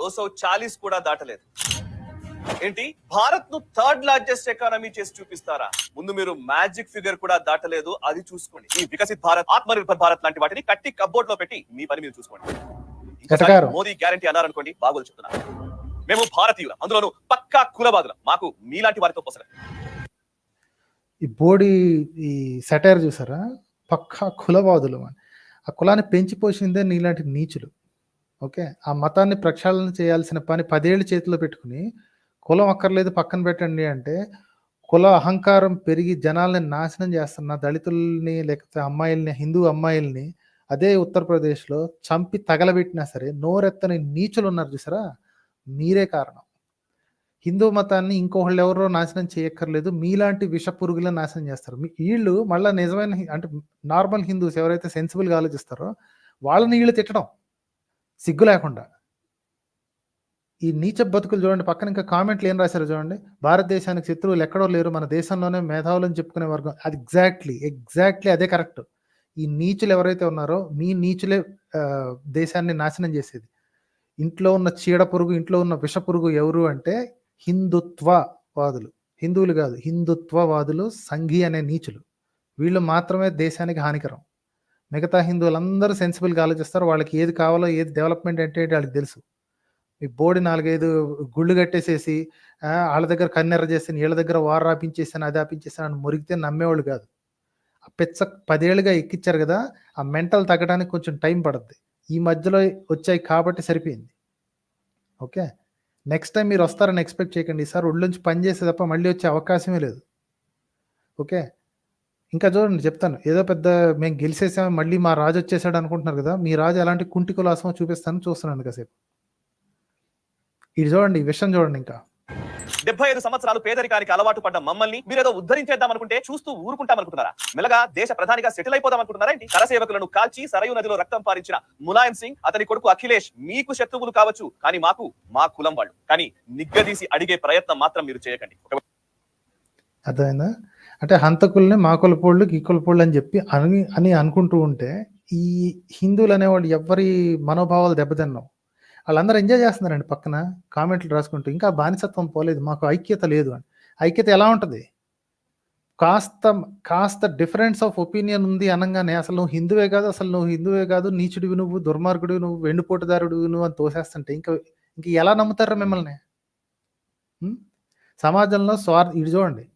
240 కూడా దాటలేదు. ఏంటి, భారత్ ను థర్డ్ లార్జెస్ట్ ఎకానమీ చేసి చూపిస్తారా? ముందు మీరు మ్యాజిక్ ఫిగర్ కూడా దాటలేదు, అది చూసుకోండి. ఈ వికసిత్ భారత్, ఆత్మనిర్భర్ భారత్ లాంటి వాటిని కట్టి కబ్బోర్డ్ లో పెట్టి మీ పని మీరు చూసుకోండి. మోదీ గ్యారంటీ అన్నారనుకోండి, బాగోలు చెప్తున్నా. మేము భారతీయులం, అందులోనూ పక్కా కులవాదులం. మాకు మీలాంటి వారితో పోసలేదు. ఈ బోడీ ఈ సెటైర్ చూసారా, పక్కా కులవాదులు అని. ఆ కులాన్ని పెంచి పోసిందే నీలాంటి నీచులు. ఓకే, ఆ మతాన్ని ప్రక్షాళన చేయాల్సిన పని 10 ఏళ్ళు చేతిలో పెట్టుకుని కులం అక్కర్లేదు పక్కన పెట్టండి అంటే, కుల అహంకారం పెరిగి జనాల్ని నాశనం చేస్తున్న దళితుల్ని లేకపోతే అమ్మాయిల్ని, హిందూ అమ్మాయిల్ని అదే ఉత్తరప్రదేశ్లో చంపి తగలబెట్టినా సరే నోరెత్తని నీచులు ఉన్నారు చూసారా, మీరే కారణం. హిందూ మతాన్ని ఇంకొకళ్ళు ఎవరో నాశనం చేయక్కర్లేదు, మీలాంటి విష పురుగులను నాశనం చేస్తారు. వీళ్ళు మళ్ళీ నిజమైన అంటే నార్మల్ హిందూస్ ఎవరైతే సెన్సిబుల్గా ఆలోచిస్తారో వాళ్ళని వీళ్ళు తిట్టడం సిగ్గు లేకుండా. ఈ నీచ బతుకులు చూడండి. పక్కన ఇంకా కామెంట్లు ఏం రాశారో చూడండి. భారతదేశానికి శత్రువులు ఎక్కడో లేరు, మన దేశంలోనే మేధావులని చెప్పుకునే వర్గం. అది ఎగ్జాక్ట్లీ అదే కరెక్ట్. ఈ నీచులు ఎవరైతే ఉన్నారో మీ నీచులే దేశాన్ని నాశనం చేసేది. ఇంట్లో ఉన్న చీడ పురుగు, ఇంట్లో ఉన్న విష పురుగు ఎవరు అంటే హిందుత్వవాదులు. హిందువులు కాదు, హిందుత్వవాదులు, సంఘీ అనే నీచులు. వీళ్ళు మాత్రమే దేశానికి హానికరం. మిగతా హిందువులందరూ సెన్సిబుల్గా ఆలోచిస్తారు. వాళ్ళకి ఏది కావాలో, ఏది డెవలప్మెంట్ అంటే వాళ్ళకి తెలుసు. ఈ బోడి 4-5 గుళ్ళు కట్టేసేసి వాళ్ళ దగ్గర కన్నెర్ర చేస్తాను, వీళ్ళ దగ్గర వారు రాపించేసాను, అది ఆపించేసాను అని మురిగితే నమ్మేవాళ్ళు కాదు. ఆ పెచ్చ 10 ఏళ్ళుగా ఎక్కిచ్చారు కదా, ఆ మెంటల్ తగ్గడానికి కొంచెం టైం పడుద్ది. ఈ మధ్యలో వచ్చాయి కాబట్టి సరిపోయింది. ఓకే, నెక్స్ట్ టైం మీరు వస్తారని ఎక్స్పెక్ట్ చేయకండి. ఈసారి ఒళ్ళుంచి పని చేసే తప్ప మళ్ళీ వచ్చే అవకాశమే లేదు. ఓకే, ఇంకా చూడండి చెప్తాను. ఏదో పెద్ద మేము గెలిచేసాము మళ్ళీ మా రాజు వచ్చేసాడు అనుకుంటున్నారు కదా, మీ రాజు ఎలాంటి కుంటి కులాసమో చూపిస్తాను, చూస్తున్నాను కాసేపు. ఇది చూడండి, ఈ విషయం చూడండి. ఇంకా 75 సంవత్సరాలు పేదరికానికి అలవాటు పడ్డ మమ్మల్ని మీరేదో ఉద్ధరించేద్దాం అనుకుంటే చూస్తూ ఊరుకుంటాం అనుకుంటున్నారా? మెల్లగా దేశ ప్రధానిగా సెటిల్ అయిపోదాం అనుకుంటున్నారా ఏంటి? కరసేవకులను కాల్చి సరయు నదిలో రక్తం పారించిన ములాయం సింగ్, అతని కొడుకు అఖిలేష్ మీకు శత్రువులు కావచ్చు, కానీ మాకు మా కులం వాళ్ళు. కానీ నిగ్గదీసి అడిగే ప్రయత్నం మాత్రం మీరు చేయకండి. అర్థమైందా? అంటే హంతకుల్ని మా కులపోళ్ళు, ఈ కులపోళ్ళు అని చెప్పి అని అనుకుంటూ ఉంటే ఈ హిందువులు అనేవాళ్ళు ఎవరి మనోభావాలు దెబ్బతిన్నావు. వాళ్ళందరూ ఎంజాయ్ చేస్తున్నారండి పక్కన కామెంట్లు రాసుకుంటూ. ఇంకా బానిసత్వం పోలేదు, మాకు ఐక్యత లేదు అని. ఐక్యత ఎలా ఉంటుంది? కాస్త డిఫరెన్స్ ఆఫ్ ఒపీనియన్ ఉంది అనగానే అసలు నువ్వు హిందువే కాదు, అసలు నువ్వు హిందువే కాదు, నీచుడివి నువ్వు, దుర్మార్గుడివి నువ్వు, వెండిపోటుదారుడు నువ్వు అని తోసేస్తుంటే ఇంక ఎలా నమ్ముతారా మిమ్మల్ని? సమాజంలో ఇది చూడండి,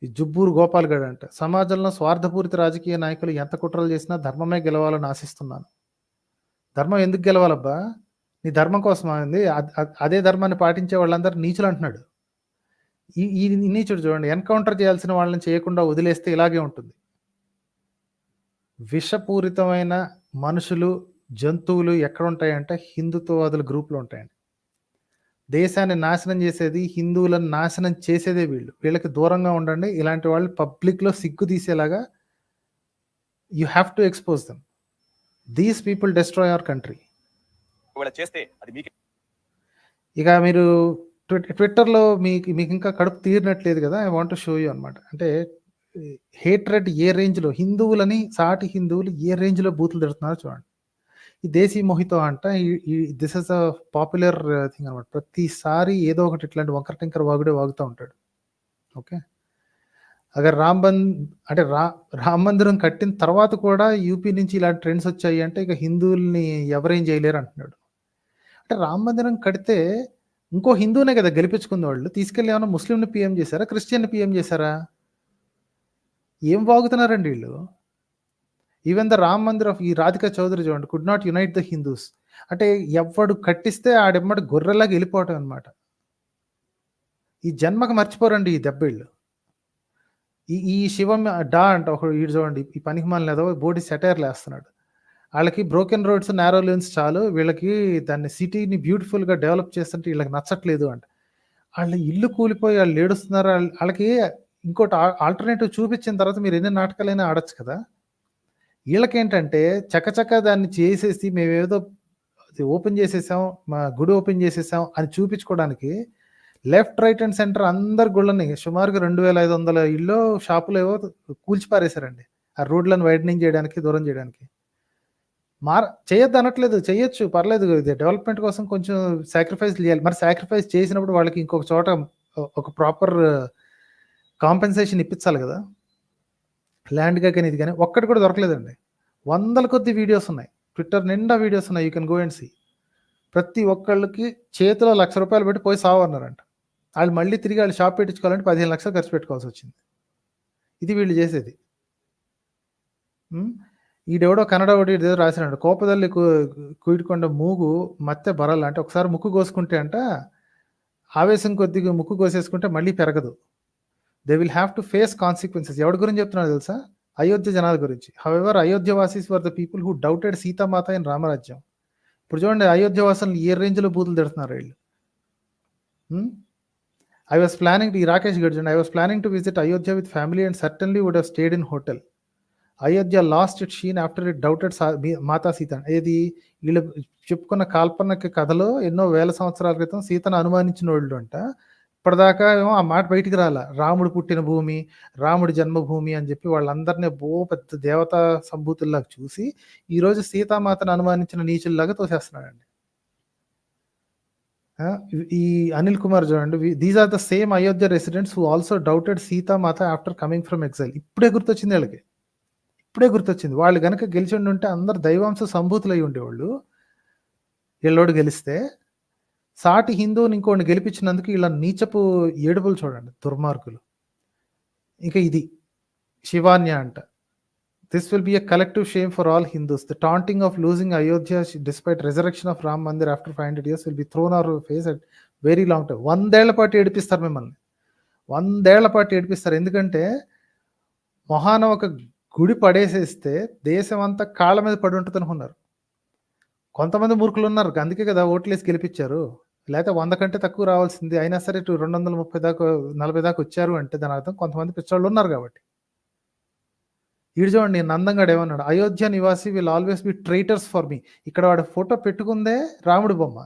ఈ జుబ్బూరు గోపాల్ గడ్ అంటే, సమాజంలో స్వార్థపూరిత రాజకీయ నాయకులు ఎంత కుట్రలు చేసినా ధర్మమే గెలవాలని ఆశిస్తున్నాను. ధర్మం ఎందుకు గెలవాలబ్బా? నీ ధర్మం కోసం అయింది. అదే ధర్మాన్ని పాటించే వాళ్ళందరూ నీచులు అంటున్నాడు. ఈ నీచుడు చూడండి, ఎన్కౌంటర్ చేయాల్సిన వాళ్ళని చేయకుండా వదిలేస్తే ఇలాగే ఉంటుంది. విషపూరితమైన మనుషులు, జంతువులు ఎక్కడ ఉంటాయంటే హిందుత్వవాదుల గ్రూపులు ఉంటాయండి. దేశాన్ని నాశనం చేసేది, హిందువులను నాశనం చేసేదే వీళ్ళు. వీళ్ళకి దూరంగా ఉండండి. ఇలాంటి వాళ్ళు పబ్లిక్లో సిగ్గు తీసేలాగా you have to expose them. These people destroy our country. ఇక మీరు ట్విట్టర్లో మీకు ఇంకా కడుపు తీరినట్లేదు కదా, I want to show you అనమాట. అంటే హేట్రెడ్ ఏ రేంజ్లో, హిందువులని సాటి హిందువులు ఏ రేంజ్లో బూతులు తిడుతున్నారో చూడండి. ఈ దేశీ మొహితో అంట, this is a popular thing అనమాట. ప్రతిసారి ఏదో ఒకటి ఇట్లాంటి వంకర టింకర వాగుతూ ఉంటాడు. ఓకే, అగర్ రామ్ మందిరం కట్టిన తర్వాత కూడా యూపీ నుంచి ఇలాంటి ట్రెండ్స్ వచ్చాయి అంటే ఇక హిందువుల్ని ఎవరేం చేయలేరు అంటున్నాడు. అంటే రామ్ మందిరం కడితే ఇంకో హిందువునే కదా గెలిపించుకున్న వాళ్ళు, తీసుకెళ్ళి ఏమైనా ముస్లింని పిఎం చేశారా, క్రిస్టియన్ని పిఎం చేశారా? ఏం వాగుతున్నారండి వీళ్ళు? Even the Ram Mandir of ఈ రాధికా చౌదరి చూడండి, could not unite the Hindus. అంటే ఎవడు కట్టిస్తే ఆడెమ్మడి గొర్రెలాగా వెళ్ళిపోవటం అనమాట. ఈ జన్మకు మర్చిపోరండి ఈ దెబ్బేళ్ళు. ఈ శివం అంట ఒక వీడు చూడండి, ఈ పనికిమాలిన ఏదో బోడి సెటైర్లు వేస్తున్నాడు. వాళ్ళకి బ్రోకెన్ రోడ్స్, నేరో లేన్స్ చాలు, వీళ్ళకి దాన్ని సిటీని బ్యూటిఫుల్గా డెవలప్ చేస్తుంటే వీళ్ళకి నచ్చట్లేదు అంట. వాళ్ళు ఇల్లు కూలిపోయి వాళ్ళు ఏడుస్తున్నారు. వాళ్ళకి ఇంకోటి ఆల్టర్నేటివ్ చూపించిన తర్వాత మీరు ఎన్ని నాటకాలైనా ఆడొచ్చు కదా. వీళ్ళకేంటంటే చకచక దాన్ని చేసేసి మేమేదో ఓపెన్ చేసేసాం, మా గుడి ఓపెన్ చేసేసాం అని చూపించుకోవడానికి లెఫ్ట్, రైట్ అండ్ సెంటర్ అందరు గుళ్ళని సుమారుగా 2500 ఇళ్ళు, షాపులు ఏవో కూల్చిపారేశారండి ఆ రోడ్లను వైడనింగ్ చేయడానికి, దూరం చేయడానికి. చేయొద్దు అనట్లేదు, చెయ్యొచ్చు, పర్లేదు. ఇది డెవలప్‌మెంట్ కోసం కొంచెం సాక్రిఫైస్‌లు చేయాలి. మరి సాక్రిఫైస్ చేసినప్పుడు వాళ్ళకి ఇంకొక చోట ఒక ప్రాపర్ కాంపెన్సేషన్ ఇప్పించాలి గదా! ల్యాండ్‌గా గాని ఇది గాని ఒక్కటి కూడా దొరకలేదండి. వందల కొద్దీ వీడియోస్ ఉన్నాయి. ట్విట్టర్ నిండా వీడియోస్ ఉన్నాయి. You can go and see. ప్రతి ఒక్కళ్ళకి చేతిలో రూ. 1,00,000 పెట్టి పోయి సావన్నారంట. ఆళ్ళు మళ్ళీ తిరిగి ఆళ్ళు షాప్ పెట్టించుకోవాలంటే 15,00,000 ఖర్చు పెట్టుకోవాల్సొచ్చింది. ఇది వీళ్ళు చేసేది. ఈడెవడో కన్నడోడు ఇదేదో రాసాడంట. కోపದಲ್ಲಿ కూయిడుకొండ మూగు మత్తె బరಲ್ಲ అంటే ఒకసారి ముక్కు కోసుకుంటే అంట, ఆవేశం కొద్దిగా ముక్కు కోసేసుకుంటే మళ్ళీ పెరగదు. They will have to face consequences. ఎవడి గురించి చెప్తున్నాడో తెలుసా? అయోధ్య జనాల గురించి. హౌఎవర్ అయోధ్య వాసీస్ were the people who doubted Sitamata in రామరాజ్యం. ఇప్పుడు చూడండి అయోధ్య వాసులను ఏ రేంజ్‌లో బూతులు తిడుతున్నారు వీళ్ళు. ఐ వాస్ ప్లానింగ్ ఈ రాకేష్ గడ్ చూడండి. I was planning to visit Ayodhya with family and certainly would have stayed in hotel. Ayodhya lost it sheen after it doubted Mata Sita. ఏది వీళ్ళు చెప్పుకున్న కాల్పనిక కథలో ఎన్నో వేల సంవత్సరాల క్రితం సీతను అనుమానించిన వాళ్ళు అంట. ఇప్పటిదాకా ఏమో ఆ మాట బయటికి రాల. రాముడు పుట్టిన భూమి, రాముడి జన్మభూమి అని చెప్పి వాళ్ళందరినీ పెద్ద దేవతా సంభూతుల్లాగా చూసి ఈరోజు సీతామాతను అనుమానించిన నీచుల్లాగా తోసేస్తున్నాడండి. ఈ అనిల్ కుమార్ చూడండి. These are the same Ayodhya residents who also doubted Sitamata after coming from exile. ఇప్పుడే గుర్తొచ్చింది వీళ్ళకి. ఇప్పుడే గుర్తొచ్చింది. వాళ్ళు గనక గెలిచి ఉంటే అందరు దైవాంశ సంభూతులు అయి ఉండేవాళ్ళు. వీళ్ళోడు గెలిస్తే సాటి హిందువుని ఇంకోటి గెలిపించినందుకు ఇలా నీచపు ఏడుపులు చూడండి, దుర్మార్గులు. ఇంకా ఇది శివాన్య అంట. This will be a collective shame for all Hindus. The taunting of losing Ayodhya despite resurrection of Ram Mandir after 500 years will be throne hour face at very long time. 100 ఏళ్ల పాటు ఏడిపిస్తారు మిమ్మల్ని. 100 ఏళ్ల పాటు ఏడిపిస్తారు. ఎందుకంటే మొహాన ఒక గుడి పడేసేస్తే దేశం అంతా కాళ్ళ మీద పడి ఉంటుంది అనుకున్నారు. కొంతమంది మూర్ఖులు ఉన్నారు, అందుకే కదా ఓట్లేసి గెలిపించారు. లేకపోతే 100 కంటే తక్కువ రావాల్సింది, అయినా సరే 230 దాకా 40 దాకా వచ్చారు అంటే దాని అర్థం కొంతమంది పిచ్చోళ్ళు ఉన్నారు కాబట్టి. ఈడు చూడండి నందంగాడు ఏమన్నాడు, అయోధ్య నివాసి will always be traitors for me. ఇక్కడ వాడు ఫోటో పెట్టుకుందే రాముడి బొమ్మ.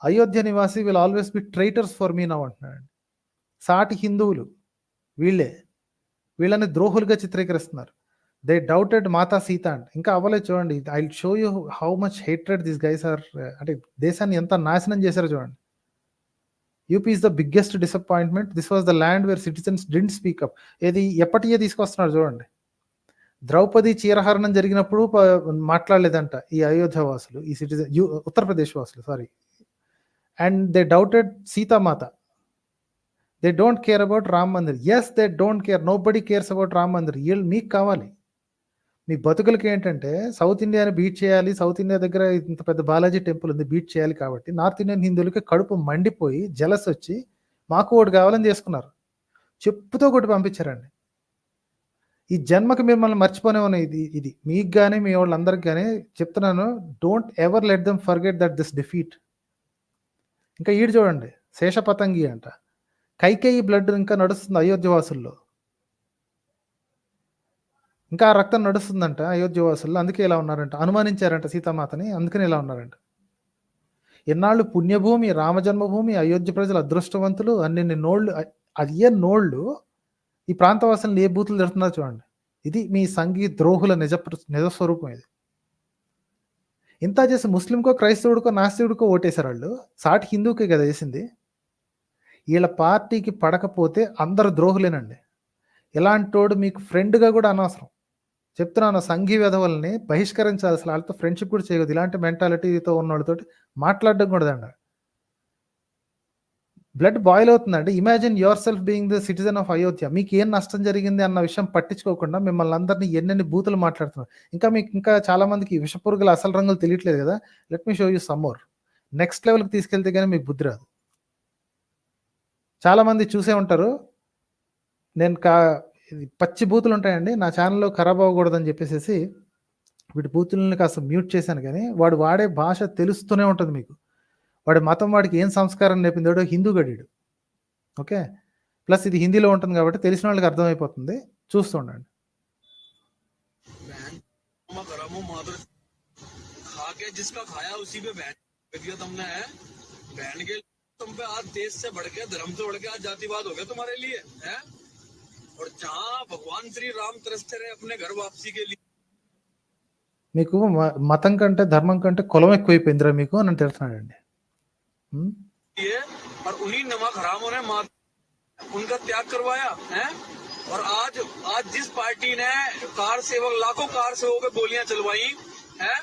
అయోధ్య నివాసి will always be traitors for me now అంటున్నాడు. సాటి హిందువులు వీళ్ళని ద్రోహులుగా చిత్రీకరిస్తున్నారు. దే డౌటెడ్ మాతా సీత అంట. ఇంకా అవ్వలేదు చూడండి. I will show you how much hatred this guys are. అంటే దేశాన్ని ఎంత నాశనం చేశారో చూడండి. UP is the biggest disappointment. This was the land where citizens didn't speak up. ఏది ఎప్పటియే తీసుకొస్తున్నారు చూడండి. ద్రౌపది చీరహరణం జరిగినప్పుడు మాట్లాడలేదంట ఈ అయోధ్య వాసులు, ఈ సిటిజన్ ఉత్తరప్రదేశ్ వాసులు, sorry. And they doubted Sitamata. They don't care about Ram Mandir. Yes, they don't care. Nobody cares about Ram Mandir. మీకు కావాలి. మీ బతుకులకి ఏంటంటే సౌత్ ఇండియాని బీట్ చేయాలి, సౌత్ ఇండియా దగ్గర ఇంత పెద్ద బాలాజీ టెంపుల్ ఉంది, బీట్ చేయాలి. కాబట్టి నార్త్ ఇండియన్ హిందువులకి కడుపు మండిపోయి జలస్ వచ్చి మాకు ఓటు కావాలని చేసుకున్నారు. చెప్పుతో కొట్టి పంపించారండి. ఈ జన్మకి మిమ్మల్ని మర్చిపోనేమన్నా. ఇది మీకు కానీ మీ వాళ్ళందరికి కానీ చెప్తున్నాను. Don't ever let them forget that this defeat. ఇంకా ఈడు చూడండి, శేషపతంగి అంట. కైకేయి బ్లడ్ ఇంకా నడుస్తుంది అయోధ్య వాసుల్లో. ఇంకా రక్తం నడుస్తుందంట అయోధ్య వాసుల్లో. అందుకే ఇలా ఉన్నారంట. అనుమానించారంట సీతామాతని, అందుకని ఇలా ఉన్నారంట. ఎన్నాళ్ళు పుణ్యభూమి, రామజన్మభూమి, అయోధ్య ప్రజలు అదృష్టవంతులు, అన్ని నోళ్ళు, అయ్యే నోళ్ళు ఈ ప్రాంతవాసులను ఏ బూతులు తిడుతున్నారు చూడండి. ఇది మీ సంఘీ ద్రోహుల నిజస్వరూపం. ఇది ఇంత చేసి ముస్లింకో, క్రైస్తవుడికో, నాస్తికుడికో ఓటేశారు వాళ్ళు. సాటి హిందూకే కదా వేసింది. వీళ్ళ పార్టీకి పడకపోతే అందరు ద్రోహులేనండి. ఇలాంటోడు మీకు ఫ్రెండ్గా కూడా అనవసరం. చెప్తున్నాను, సంఘీ వెధవల్ని బహిష్కరించాలి. అసలు వాళ్ళతో ఫ్రెండ్షిప్ కూడా చేయకూడదు. ఇలాంటి మెంటాలిటీతో ఉన్న వాళ్ళతో మాట్లాడడం కూడదండి. బ్లడ్ బాయిల్ అవుతుందండి. Imagine your self being the citizen of Ayodhya. మీకు ఏం నష్టం జరిగింది అన్న విషయం పట్టించుకోకుండా మిమ్మల్ని అందరినీ ఎన్నెన్ని బూతులు మాట్లాడుతున్నారు. ఇంకా చాలా మందికి విషపురుగుల అసలు రంగులు తెలియట్లేదు కదా. Let me show you some more. Next లెవెల్కి తీసుకెళ్తే కానీ మీకు బుద్ధి రాదు. చాలా మంది చూసే ఉంటారు. నేను పచ్చి బూతులు ఉంటాయండి నా ఛానల్లో, ఖరాబ్ అవ్వకూడదని చెప్పేసి వీటి బూతులని కాస్త మ్యూట్ చేశాను. కానీ వాడు వాడే భాష తెలుస్తూనే ఉంటుంది మీకు. వాడి మతం వాడికి ఏం సంస్కారం నేర్పిందాడో హిందూ గడీడు. ఓకే, ప్లస్ ఇది హిందీలో ఉంటుంది కాబట్టి తెలిసిన వాళ్ళకి అర్థమైపోతుంది. చూస్తుండండి. और जहां भगवान श्री राम तरसते रहे अपने घर वापसी के लिए, మీకు మతం కంటే ధర్మం కంటే కులం ఎక్కువైపోయిందిరా మీకు అని తిడుతున్నాడండి. ये और उन्हीं नमक हरामों ने माँ उनका त्याग करवाया है। और आज आज जिस पार्टी ने कार सेवक लाखों कार सेवकों पे गोलियां चलवाई है,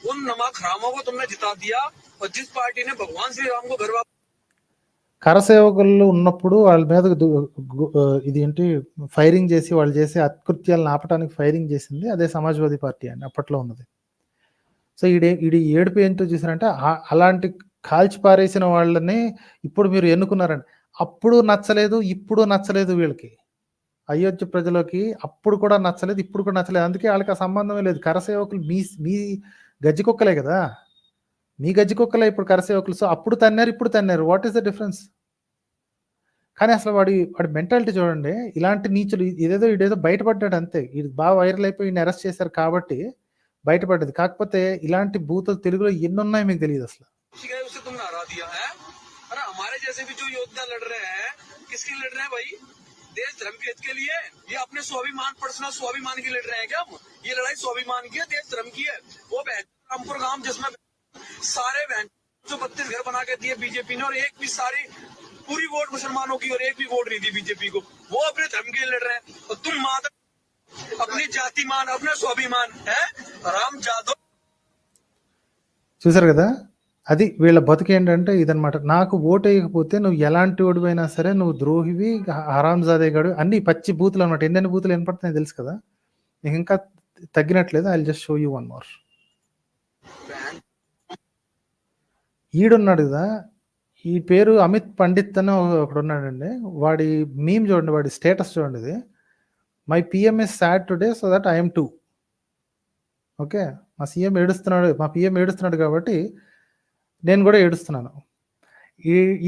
उन नमक हरामों को तुमने जिता दिया। और जिस पार्टी ने भगवान श्री राम को घर वापस కరసేవకులు ఉన్నప్పుడు వాళ్ళ మీద ఇదేంటి ఫైరింగ్ చేసి వాళ్ళు చేసే అకృత్యాలను ఆపడానికి ఫైరింగ్ చేసింది అదే సమాజ్వాదీ పార్టీ అని అప్పట్లో ఉన్నది. సో ఈడి ఏడుపు ఏంటో చూసారంటే అలాంటి కాల్చి పారేసిన వాళ్ళని ఇప్పుడు మీరు ఎన్నుకున్నారండి. అప్పుడు నచ్చలేదు, ఇప్పుడు నచ్చలేదు వీళ్ళకి. అయోధ్య ప్రజలకి అప్పుడు కూడా నచ్చలేదు, ఇప్పుడు కూడా నచ్చలేదు. అందుకే వాళ్ళకి ఆ సంబంధమే లేదు. కరసేవకులు మీ గజ్జి కుక్కలే కదా, మీ గజ్జి కుక్కలే ఇప్పుడు కరసేవకులు. సో అప్పుడు తన్నారు, ఇప్పుడు తన్నారు. What is the difference? కానీ అసలు వాడి మెంటాలిటీ చూడండి. ఇలాంటి నీచులు ఇదేదో బయటపడ్డాడు అంతే. ఇది బాగా వైరల్ అయిపోయి ఈయన అరెస్ట్ చేశారు కాబట్టి బయటపడ్డది. కాకపోతే ఇలాంటి బూతులు తెలుగులో ఎన్ని ఉన్నాయో మీకు తెలియదు అసలు. उसे तुमने हरा दिया है। अरे हमारे जैसे भी जो योद्धा लड़ रहे हैं, किसके लिए लड़ रहे हैं भाई? देश धर्म के हित के लिए। ये अपने स्वाभिमान, पर्सनल स्वाभिमान की लड़ रहे हैं क्या हम? ये लड़ाई स्वाभिमान की है, देश धर्म की है। वो रामपुर गांव जिसमें सारे 32 घर बना के दिए बीजेपी ने, और एक भी सारी पूरी वोट मुसलमानों की और एक भी वोट नहीं दी बीजेपी को। वो अपने धर्म के लिए लड़ रहे हैं और तुम माता अपनी जातिमान, अपना स्वाभिमान है। राम जादव చూసారు కదా, అది వీళ్ళ బతుకు ఏంటంటే ఇదనమాట. నాకు ఓటు వేయకపోతే నువ్వు ఎలాంటి ఓడిపోయినా సరే నువ్వు ద్రోహివి, హరాంజాదే గాడు, అన్ని పచ్చి బూతులు అనమాట. ఎన్ని బూతులు వినపడుతున్నాయి తెలుసు కదా. నీకు ఇంకా తగ్గినట్లేదు. I just show you one more. ఈడున్నాడు కదా, ఈ పేరు అమిత్ పండిత్ అని ఒకడు ఉన్నాడండి. వాడి మీమ్ చూడండి, వాడి స్టేటస్ చూడండి. ఇది my PM is sad today so that I'm two. Okay, మా పిఎం ఏడుస్తున్నాడు కాబట్టి నేను కూడా ఏడుస్తున్నాను.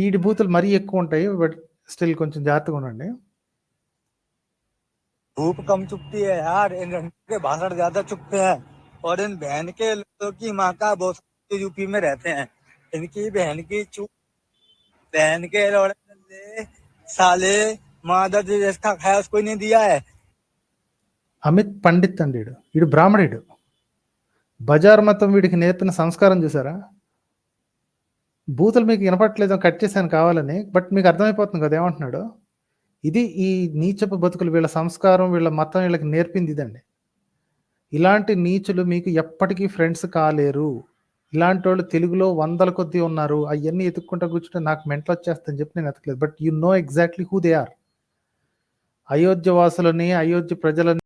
ఈడి బూతులు మరీ ఎక్కువ ఉంటాయి. బట్ స్టిల్ కొంచెం జాగ్రత్తగా ఉండండి. धूप कम चुपती है यार, इन रंगों के भाषण ज्यादा चुपते हैं। और इन बहन के लोगों की माँ का बहुत यूपी में रहते हैं। इनकी बहन की चुप, बहन के लौड़े साले मादर जिसका खाया उसको नहीं दिया है। అమిత్ పండిత్ అండి. వీడు బ్రాహ్మణుడు. బజార్ మతం వీడికి నేర్పిన సంస్కారం చూసారా. బూతులు మీకు వినపట్లేదు, కట్ చేశాను కావాలని. బట్ మీకు అర్థమైపోతుంది కదా ఏమంటున్నాడు. ఇది ఈ నీచపు బతుకులు, వీళ్ళ సంస్కారం, వీళ్ళ మతం వీళ్ళకి నేర్పింది ఇదండి. ఇలాంటి నీచులు మీకు ఎప్పటికీ ఫ్రెండ్స్ కాలేరు. ఇలాంటి వాళ్ళు తెలుగులో వందల కొద్దీ ఉన్నారు. అవన్నీ ఎత్తుక్కుంటా కూర్చుంటే నాకు మెంటల్ వచ్చేస్తుందని చెప్పి నేను ఎతకలేదు. But you know exactly who they are. అయోధ్య వాసులని, అయోధ్య ప్రజలని